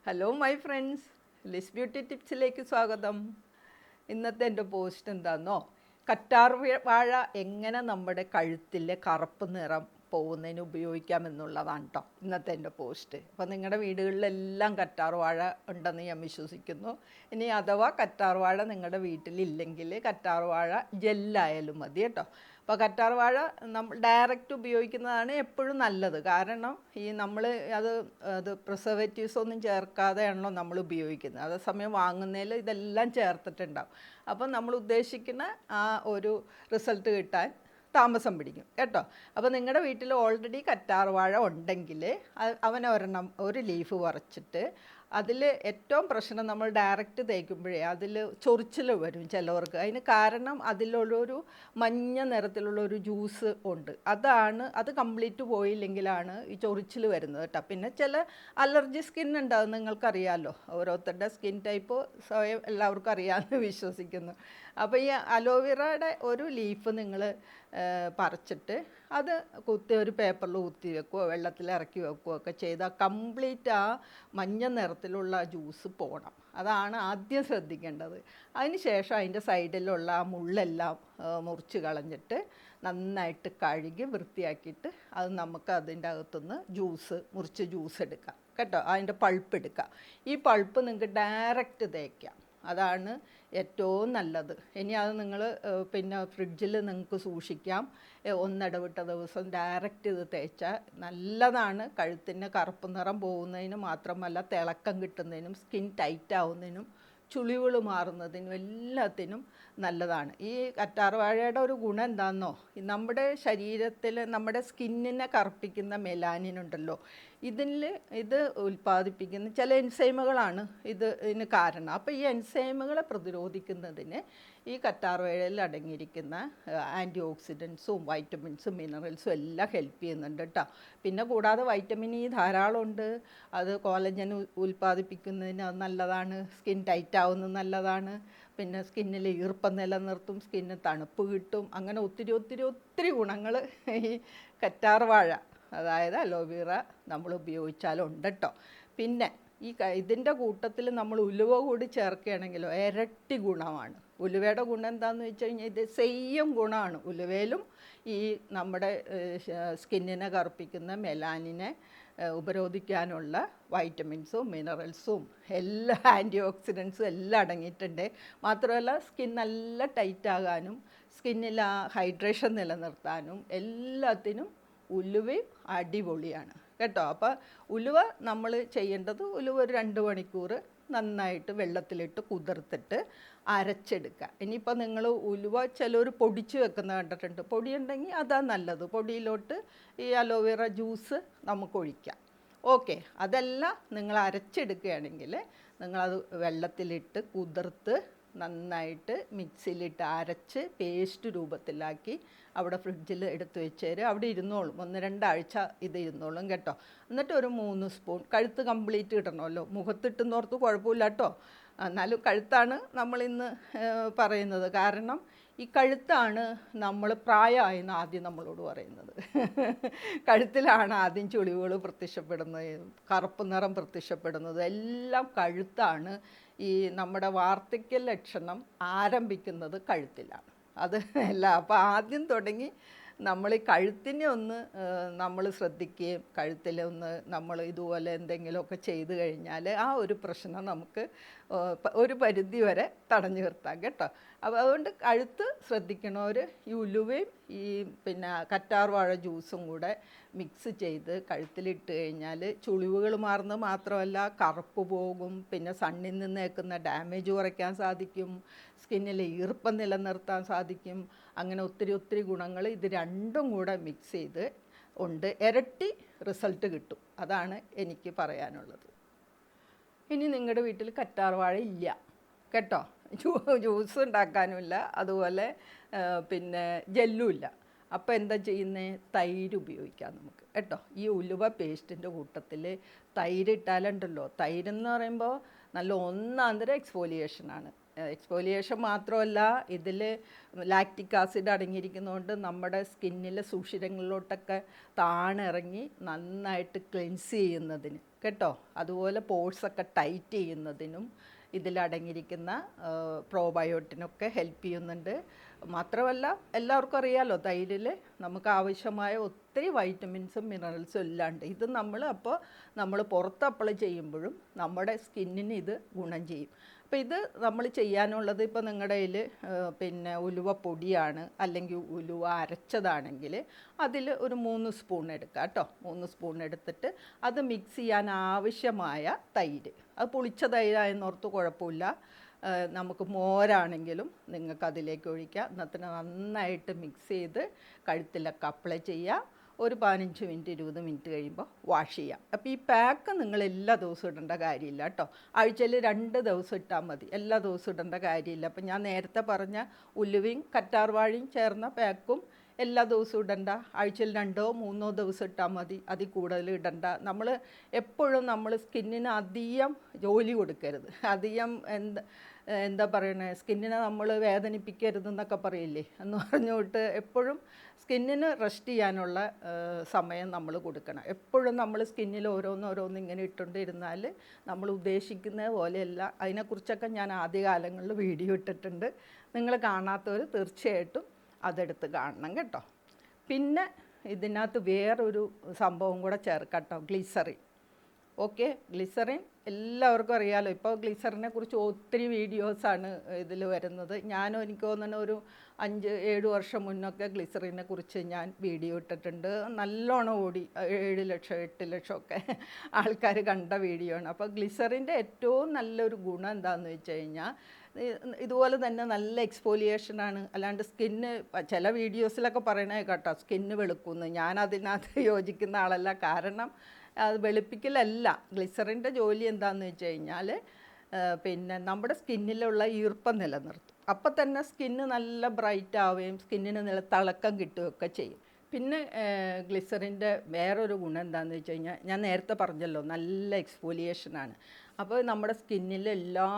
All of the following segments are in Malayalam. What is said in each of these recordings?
Hello my friends, Liz beauty ടിപ്സിലേക്ക് സ്വാഗതം. ഇന്നത്തെ എൻ്റെ പോസ്റ്റ് എന്താണെന്നോ, കറ്റാർ വാഴ എങ്ങനെ നമ്മുടെ കഴുത്തിലെ കറുപ്പ് നിറം പോകുന്നതിന് ഉപയോഗിക്കാമെന്നുള്ളതാണ് കേട്ടോ ഇന്നത്തെ എൻ്റെ പോസ്റ്റ്. അപ്പോൾ നിങ്ങളുടെ വീടുകളിലെല്ലാം കറ്റാർ വാഴ ഉണ്ടെന്ന് ഞാൻ വിശ്വസിക്കുന്നു. ഇനി അഥവാ കറ്റാർ വാഴ നിങ്ങളുടെ വീട്ടിലില്ലെങ്കിൽ കറ്റാർ വാഴ ജെല്ലായാലും മതി കേട്ടോ. അപ്പോൾ കറ്റാർ വാഴ നമ്മൾ ഡയറക്റ്റ് ഉപയോഗിക്കുന്നതാണ് എപ്പോഴും നല്ലത്. കാരണം ഈ നമ്മൾ അത് പ്രിസർവേറ്റീവ്സ് ഒന്നും ചേർക്കാതെയാണല്ലോ നമ്മൾ ഉപയോഗിക്കുന്നത്. അതേസമയം വാങ്ങുന്നതിൽ ഇതെല്ലാം ചേർത്തിട്ടുണ്ടാവും. അപ്പം നമ്മൾ ഉദ്ദേശിക്കുന്ന ആ ഒരു റിസൾട്ട് കിട്ടാൻ താമസം പിടിക്കും കേട്ടോ. അപ്പോൾ നിങ്ങളുടെ വീട്ടിൽ ഓൾറെഡി കറ്റാർ വാഴ ഉണ്ടെങ്കിൽ അവനൊരെണ്ണം ഒരു ലീഫ് പറിച്ചിട്ട് അതിൽ ഏറ്റവും പ്രശ്നം നമ്മൾ ഡയറക്റ്റ് തേക്കുമ്പോഴേ അതിൽ ചൊറിച്ചിൽ വരും ചിലവർക്ക്. അതിന് കാരണം അതിലുള്ളൊരു മഞ്ഞ നിറത്തിലുള്ളൊരു ജ്യൂസ് ഉണ്ട്. അത് കംപ്ലീറ്റ് പോയില്ലെങ്കിലാണ് ഈ ചൊറിച്ചിൽ വരുന്നത് കേട്ടോ. പിന്നെ ചില അലർജി സ്കിൻ ഉണ്ടാകും, നിങ്ങൾക്കറിയാമല്ലോ. ഓരോരുത്തരുടെ സ്കിൻ ടൈപ്പ് സ്വയം എല്ലാവർക്കും അറിയാമെന്ന് വിശ്വസിക്കുന്നു. അപ്പോൾ ഈ അലോവേറയുടെ ഒരു ലീഫ് നിങ്ങൾ പറിച്ചിട്ട് അത് കുത്തി ഒരു പേപ്പറിൽ കുത്തി വെക്കുകയോ വെള്ളത്തിൽ ഇറക്കി വെക്കുകയോ ഒക്കെ ചെയ്താൽ കംപ്ലീറ്റ് ആ മഞ്ഞ നിറത്തിലുള്ള ജ്യൂസ് പോകണം. അതാണ് ആദ്യം ശ്രദ്ധിക്കേണ്ടത്. അതിന് ശേഷം അതിൻ്റെ സൈഡിലുള്ള ആ മുള്ളെല്ലാം മുറിച്ച് കളഞ്ഞിട്ട് നന്നായിട്ട് കഴുകി വൃത്തിയാക്കിയിട്ട് അത് നമുക്ക് അതിൻ്റെ അകത്തുനിന്ന് മുറിച്ച് ജ്യൂസ് എടുക്കാം കേട്ടോ. അതിൻ്റെ പൾപ്പ് എടുക്കാം. ഈ പൾപ്പ് നിങ്ങൾക്ക് ഡയറക്റ്റ് തേക്കാം, അതാണ് ഏറ്റവും നല്ലത്. ഇനി അത് നിങ്ങൾ പിന്നെ ഫ്രിഡ്ജിൽ നിങ്ങൾക്ക് സൂക്ഷിക്കാം. ഒന്നിടവിട്ട ദിവസം ഡയറക്റ്റ് ഇത് തേച്ചാൽ നല്ലതാണ്. കഴുത്തിൻ്റെ കറുപ്പ് നിറം പോകുന്നതിന് മാത്രമല്ല, തിളക്കം കിട്ടുന്നതിനും സ്കിൻ ടൈറ്റ് ആവുന്നതിനും ചുളിവുകൾ മാറുന്നതിനും എല്ലാത്തിനും നല്ലതാണ്. ഈ കറ്റാർ വാഴയുടെ ഒരു ഗുണം എന്താണെന്നോ, നമ്മുടെ ശരീരത്തിൽ നമ്മുടെ സ്കിന്നിനെ കറുപ്പിക്കുന്ന മെലാനിൻ ഉണ്ടല്ലോ, ഇത് ഉൽപ്പാദിപ്പിക്കുന്ന ചില എൻസൈമുകളാണ് ഇതിന് കാരണം. അപ്പോൾ ഈ എൻസൈമുകളെ പ്രതിരോധിക്കുന്നതിന് ഈ കറ്റാർ വാഴയിൽ അടങ്ങിയിരിക്കുന്ന ആൻറ്റി ഓക്സിഡൻസും വൈറ്റമിൻസും മിനറൽസും എല്ലാം ഹെൽപ്പ് ചെയ്യുന്നുണ്ട് കേട്ടോ. പിന്നെ കൂടാതെ വൈറ്റമിൻ ഇ ധാരാളമുണ്ട്. അത് കോളജൻ ഉൽപ്പാദിപ്പിക്കുന്നതിന് അത് നല്ലതാണ്. സ്കിൻ ടൈറ്റ് ആവുന്നത് നല്ലതാണ്. പിന്നെ സ്കിന്നിൽ ഈർപ്പം നിലനിർത്തും, സ്കിന്നിന് തണുപ്പ് കിട്ടും. അങ്ങനെ ഒത്തിരി ഒത്തിരി ഒത്തിരി ഗുണങ്ങൾ ഈ കറ്റാർ വാഴ, അതായത് അലോവേറ, നമ്മൾ ഉപയോഗിച്ചാലുണ്ട് കേട്ടോ. പിന്നെ ഇതിൻ്റെ കൂട്ടത്തിൽ നമ്മൾ ഉലുവ കൂടി ചേർക്കുകയാണെങ്കിലോ ഇരട്ടി ഗുണമാണ്. ഉലുവയുടെ ഗുണം എന്താണെന്ന് വെച്ച് കഴിഞ്ഞാൽ ഇത് സെയിം ഗുണമാണ്. ഉലുവയിലും ഈ നമ്മുടെ സ്കിന്നിനെ കറുപ്പിക്കുന്ന മെലാനിനെ ഉപരോധിക്കാനുള്ള വൈറ്റമിൻസും മിനറൽസും എല്ലാ ആൻറ്റി ഓക്സിഡൻസും എല്ലാം അടങ്ങിയിട്ടുണ്ട്. മാത്രമല്ല സ്കിൻ നല്ല ടൈറ്റ് ആകാനും സ്കിന്നിൽ ആ ഹൈഡ്രേഷൻ നിലനിർത്താനും എല്ലാത്തിനും ഉലുവയും അടിപൊളിയാണ് കേട്ടോ. അപ്പോൾ ഉലുവ നമ്മൾ ചെയ്യേണ്ടത്, ഉലുവ ഒരു 2 മണിക്കൂർ നന്നായിട്ട് വെള്ളത്തിലിട്ട് കുതിർത്തിട്ട് അരച്ചെടുക്കുക. ഇനിയിപ്പോൾ നിങ്ങൾ ഉലുവ ചിലർ പൊടിച്ച് വെക്കുന്ന കണ്ടിട്ടുണ്ട്. പൊടിയുണ്ടെങ്കിൽ അതാണ് നല്ലത്. പൊടിയിലോട്ട് ഈ അലോവേറ ജ്യൂസ് നമുക്ക് ഒഴിക്കാം. ഓക്കെ, അതെല്ലാം നിങ്ങൾ അരച്ചെടുക്കുകയാണെങ്കിൽ നിങ്ങളത് വെള്ളത്തിലിട്ട് കുതിർത്ത് നന്നായിട്ട് മിക്സിയിലിട്ട് അരച്ച് പേസ്റ്റ് രൂപത്തിലാക്കി അവിടെ ഫ്രിഡ്ജിൽ എടുത്ത് വെച്ചേര്. അവിടെ ഇരുന്നോളും, 1-2 ആഴ്ച ഇത് ഇരുന്നോളും കേട്ടോ. എന്നിട്ട് ഒരു 3 സ്പൂൺ, കഴുത്ത് കംപ്ലീറ്റ് കിട്ടണമല്ലോ, മുഖത്തിട്ടെന്നോർത്ത് കുഴപ്പമില്ല കേട്ടോ. എന്നാലും കഴുത്താണ് നമ്മളിന്ന് പറയുന്നത്. കാരണം ഈ കഴുത്താണ് നമ്മൾ പ്രായമായെന്ന് ആദ്യം നമ്മളോട് പറയുന്നത്. കഴുത്തിലാണ് ആദ്യം ചുളിവുകൾ പ്രത്യക്ഷപ്പെടുന്നത്, കറുപ്പ് നിറം പ്രത്യക്ഷപ്പെടുന്നത് എല്ലാം കഴുത്താണ്. ഈ നമ്മുടെ വാർദ്ധക്യ ലക്ഷണം ആരംഭിക്കുന്നത് കഴുത്തിലാണ്. അത് അല്ല, അപ്പോൾ ആദ്യം തുടങ്ങി നമ്മൾ ഈ കഴുത്തിനെ ഒന്ന് നമ്മൾ ശ്രദ്ധിക്കുകയും കഴുത്തിലൊന്ന് നമ്മൾ ഇതുപോലെ എന്തെങ്കിലുമൊക്കെ ചെയ്തു കഴിഞ്ഞാൽ ആ ഒരു പ്രശ്നം നമുക്ക് ഒരു പരിധി വരെ തടഞ്ഞു നിർത്താം കേട്ടോ. അപ്പോൾ അതുകൊണ്ട് കഴുത്ത് ശ്രദ്ധിക്കണവർ ഈ ഉലുവയും ഈ പിന്നെ കറ്റാർ വാഴ ജ്യൂസും കൂടെ മിക്സ് ചെയ്ത് കഴുത്തിലിട്ട് കഴിഞ്ഞാൽ ചുളിവുകൾ മാറുന്നത് മാത്രമല്ല, കറുപ്പ് പോകും. പിന്നെ സണ്ണിൽ നിന്ന് ഏൽക്കുന്ന ഡാമേജ് കുറയ്ക്കാൻ സാധിക്കും, സ്കിന്നിൽ ഈർപ്പം നിലനിർത്താൻ സാധിക്കും. അങ്ങനെ ഒത്തിരി ഒത്തിരി ഗുണങ്ങൾ ഇത് രണ്ടും കൂടെ മിക്സ് ചെയ്ത് ഉണ്ട്. ഇരട്ടി റിസൾട്ട് കിട്ടും. അതാണ് എനിക്ക് പറയാനുള്ളത്. ഇനി നിങ്ങളുടെ വീട്ടിൽ കറ്റാർ വാഴ ഇല്ല കേട്ടോ, ജ്യൂസ് ഉണ്ടാക്കാനുമില്ല, അതുപോലെ പിന്നെ ജെല്ലും ഇല്ല. അപ്പോൾ എന്താ ചെയ്യുന്നത്? തൈര് ഉപയോഗിക്കാം നമുക്ക് കേട്ടോ. ഈ ഉലുവ പേസ്റ്റിൻ്റെ കൂട്ടത്തിൽ തൈര് ഇട്ടാലുണ്ടല്ലോ, തൈരെന്ന് പറയുമ്പോൾ നല്ല ഒന്നാന്തരം എക്സ്ഫോലിയേഷനാണ്. എക്സ്ഫോലിയേഷൻ മാത്രമല്ല, ഇതിൽ ലാക്റ്റിക് ആസിഡ് അടങ്ങിയിരിക്കുന്നതുകൊണ്ട് നമ്മുടെ സ്കിന്നിലെ സുഷിരങ്ങളിലോട്ടൊക്കെ താണിറങ്ങി നന്നായിട്ട് ക്ലെൻസ് ചെയ്യുന്നതിന് കേട്ടോ. അതുപോലെ പോഴ്സൊക്കെ ടൈറ്റ് ചെയ്യുന്നതിനും ഇതിലടങ്ങിയിരിക്കുന്ന പ്രോബയോട്ടിനൊക്കെ ഹെൽപ്പ് ചെയ്യുന്നുണ്ട്. മാത്രമല്ല എല്ലാവർക്കും അറിയാമല്ലോ തൈരിൽ നമുക്ക് ആവശ്യമായ ഒത്തിരി വൈറ്റമിൻസും മിനറൽസും എല്ലാം ഉണ്ട്. ഇത് നമ്മൾ പുറത്ത് അപ്ലൈ ചെയ്യുമ്പോഴും നമ്മുടെ സ്കിന്നിന് ഇത് ഗുണം ചെയ്യും. അപ്പോൾ ഇത് നമ്മൾ ചെയ്യാനുള്ളത്, ഇപ്പോൾ നിങ്ങളുടെ കയ്യിൽ പിന്നെ ഉലുവ പൊടിയാണ് അല്ലെങ്കിൽ ഉലുവ അരച്ചതാണെങ്കിൽ അതിൽ ഒരു 3 സ്പൂൺ എടുക്കുക കേട്ടോ. 3 സ്പൂൺ എടുത്തിട്ട് അത് മിക്സ് ചെയ്യാൻ ആവശ്യമായ തൈര്, അത് പുളിച്ച തൈരായെന്നോർത്ത് കുഴപ്പമില്ല. നമുക്ക് മോരാണെങ്കിലും നിങ്ങൾക്ക് അതിലേക്ക് ഒഴിക്കാം. എന്നിട്ട് നന്നായിട്ട് മിക്സ് ചെയ്ത് കഴുത്തിലൊക്കെ അപ്ലൈ ചെയ്യുക. ഒരു 15 മിനിറ്റ് 20 മിനിറ്റ് കഴിയുമ്പോൾ വാഷ് ചെയ്യാം. അപ്പോൾ ഈ പാക്ക് നിങ്ങൾ എല്ലാ ദിവസവും ഇടേണ്ട കാര്യമില്ല കേട്ടോ. ആഴ്ചയിൽ 2 ദിവസം ഇട്ടാൽ മതി, എല്ലാ ദിവസവും ഇടേണ്ട കാര്യമില്ല. അപ്പോൾ ഞാൻ നേരത്തെ പറഞ്ഞ ഉലുവയും കറ്റാർവാഴയും ചേർന്ന പാക്കും എല്ലാ ദിവസവും ഇടണ്ട. ആഴ്ചയിൽ 2 or 3 ദിവസം ഇട്ടാൽ മതി, അതിൽ കൂടുതൽ ഇടണ്ട. നമ്മൾ എപ്പോഴും നമ്മൾ സ്കിന്നിന് അധികം ജോലി കൊടുക്കരുത്. അധികം എന്താ പറയണേ, സ്കിന്നിനെ നമ്മൾ വേദനിപ്പിക്കരുതെന്നൊക്കെ പറയില്ലേ, എന്ന് പറഞ്ഞുകൊണ്ട് എപ്പോഴും സ്കിന്നിന് റെസ്റ്റ് ചെയ്യാനുള്ള സമയം നമ്മൾ കൊടുക്കണം. എപ്പോഴും നമ്മൾ സ്കിന്നിൽ ഓരോന്നോരോന്ന് ഇങ്ങനെ ഇട്ടുകൊണ്ടിരുന്നാൽ നമ്മൾ ഉദ്ദേശിക്കുന്ന പോലെയല്ല. അതിനെക്കുറിച്ചൊക്കെ ഞാൻ ആദ്യകാലങ്ങളിൽ വീഡിയോ ഇട്ടിട്ടുണ്ട്. നിങ്ങൾ കാണാത്തവർ തീർച്ചയായിട്ടും അതെടുത്ത് കാണണം കേട്ടോ. പിന്നെ ഇതിനകത്ത് വേറൊരു സംഭവം കൂടെ ചേർക്കട്ടോ, ഗ്ലിസറിൻ. ഓക്കെ, ഗ്ലിസറിൻ എല്ലാവർക്കും അറിയാമല്ലോ. ഇപ്പോൾ ഗ്ലിസറിനെ കുറിച്ച് ഒത്തിരി വീഡിയോസാണ് ഇതിൽ വരുന്നത്. എനിക്ക് തോന്നുന്ന ഒരു 5-7 വർഷം മുന്നൊക്കെ ഗ്ലിസറിനെ കുറിച്ച് ഞാൻ വീഡിയോ ഇട്ടിട്ടുണ്ട്. നല്ലോണം ഓടി 7 ലക്ഷം 8 ലക്ഷം ഒക്കെ ആൾക്കാർ കണ്ട വീഡിയോ ആണ്. അപ്പോൾ ഗ്ലിസറിൻ്റെ ഏറ്റവും നല്ലൊരു ഗുണം എന്താണെന്ന് വെച്ച് കഴിഞ്ഞാൽ ഇതുപോലെ തന്നെ നല്ല എക്സ്ഫോലിയേഷനാണ്. അല്ലാണ്ട് സ്കിന്ന് ചില വീഡിയോസിലൊക്കെ പറയണേ കേട്ടോ സ്കിന്ന് വെളുക്കുന്നു. ഞാൻ അതിനകത്ത് യോജിക്കുന്ന ആളല്ല. കാരണം അത് വെളുപ്പിക്കലല്ല. ഗ്ലിസറിൻ്റെ ജോലി എന്താണെന്ന് വെച്ച് കഴിഞ്ഞാൽ പിന്നെ നമ്മുടെ സ്കിന്നിലുള്ള ഈർപ്പം നിലനിർത്തും. അപ്പം തന്നെ സ്കിന്ന് നല്ല ബ്രൈറ്റ് ആവുകയും സ്കിന്നിന് തിളക്കം കിട്ടുകയൊക്കെ ചെയ്യും. പിന്നെ ഗ്ലിസറിൻ്റെ വേറൊരു ഗുണം എന്താണെന്ന് വെച്ച് കഴിഞ്ഞാൽ ഞാൻ നേരത്തെ പറഞ്ഞല്ലോ, നല്ല എക്സ്ഫോലിയേഷനാണ്. അപ്പോൾ നമ്മുടെ സ്കിന്നിലെ എല്ലാ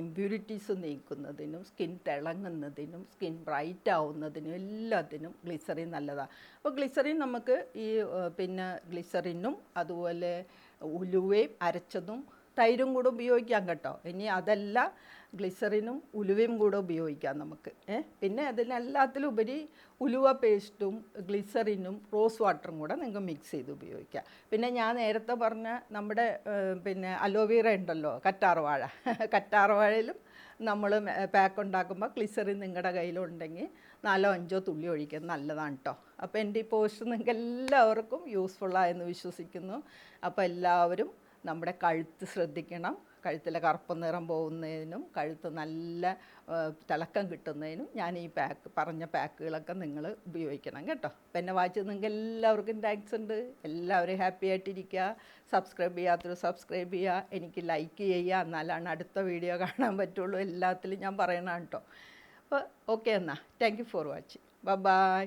ഇമ്പ്യൂരിറ്റീസും നീക്കുന്നതിനും സ്കിൻ തിളങ്ങുന്നതിനും സ്കിൻ ബ്രൈറ്റ് ആവുന്നതിനും എല്ലാത്തിനും ഗ്ലിസറിൻ നല്ലതാണ്. അപ്പോൾ ഗ്ലിസറിൻ നമുക്ക് പിന്നെ ഗ്ലിസറിനും അതുപോലെ ഉലുവയും അരച്ചതും തൈരും കൂടെ ഉപയോഗിക്കാം കേട്ടോ. ഇനി അതല്ല, ഗ്ലിസറിനും ഉലുവയും കൂടെ ഉപയോഗിക്കാം നമുക്ക്. പിന്നെ അതിനെല്ലാത്തിലും ഉപരി ഉലുവ പേസ്റ്റും ഗ്ലിസറിനും റോസ് വാട്ടറും കൂടെ നിങ്ങൾക്ക് മിക്സ് ചെയ്ത് ഉപയോഗിക്കാം. പിന്നെ ഞാൻ നേരത്തെ പറഞ്ഞ നമ്മുടെ പിന്നെ അലോവേറ ഉണ്ടല്ലോ, കറ്റാർവാഴയിലും നമ്മൾ പാക്ക് ഉണ്ടാക്കുമ്പോൾ ഗ്ലിസറിൻ നിങ്ങളുടെ കയ്യിലുണ്ടെങ്കിൽ 4-5 തുള്ളി ഒഴിക്കുന്നത് നല്ലതാണ് കേട്ടോ. അപ്പോൾ എൻ്റെ ഈ പോസ്റ്റ് നിങ്ങൾക്ക് എല്ലാവർക്കും യൂസ്ഫുള്ളായെന്ന് വിശ്വസിക്കുന്നു. അപ്പോൾ എല്ലാവരും നമ്മുടെ കഴുത്ത് ശ്രദ്ധിക്കണം. കഴുത്തിലെ കറുപ്പ് നിറം പോകുന്നതിനും കഴുത്ത് നല്ല തിളക്കം കിട്ടുന്നതിനും ഞാൻ ഈ പറഞ്ഞ പാക്കുകളൊക്കെ നിങ്ങൾ ഉപയോഗിക്കണം കേട്ടോ. അപ്പോൾ എന്നെ വായിച്ചത് നിങ്ങൾക്ക് എല്ലാവർക്കും താങ്ക്സ് ഉണ്ട്. എല്ലാവരും ഹാപ്പി ആയിട്ടിരിക്കുക. സബ്സ്ക്രൈബ് ചെയ്യാത്തവർ സബ്സ്ക്രൈബ് ചെയ്യുക, എനിക്ക് ലൈക്ക് ചെയ്യുക, എന്നാലാണ് അടുത്ത വീഡിയോ കാണാൻ പറ്റുള്ളൂ. എല്ലാത്തിലും ഞാൻ പറയണം കേട്ടോ. അപ്പോൾ ഓക്കെ, എന്നാൽ thank you for watching. By.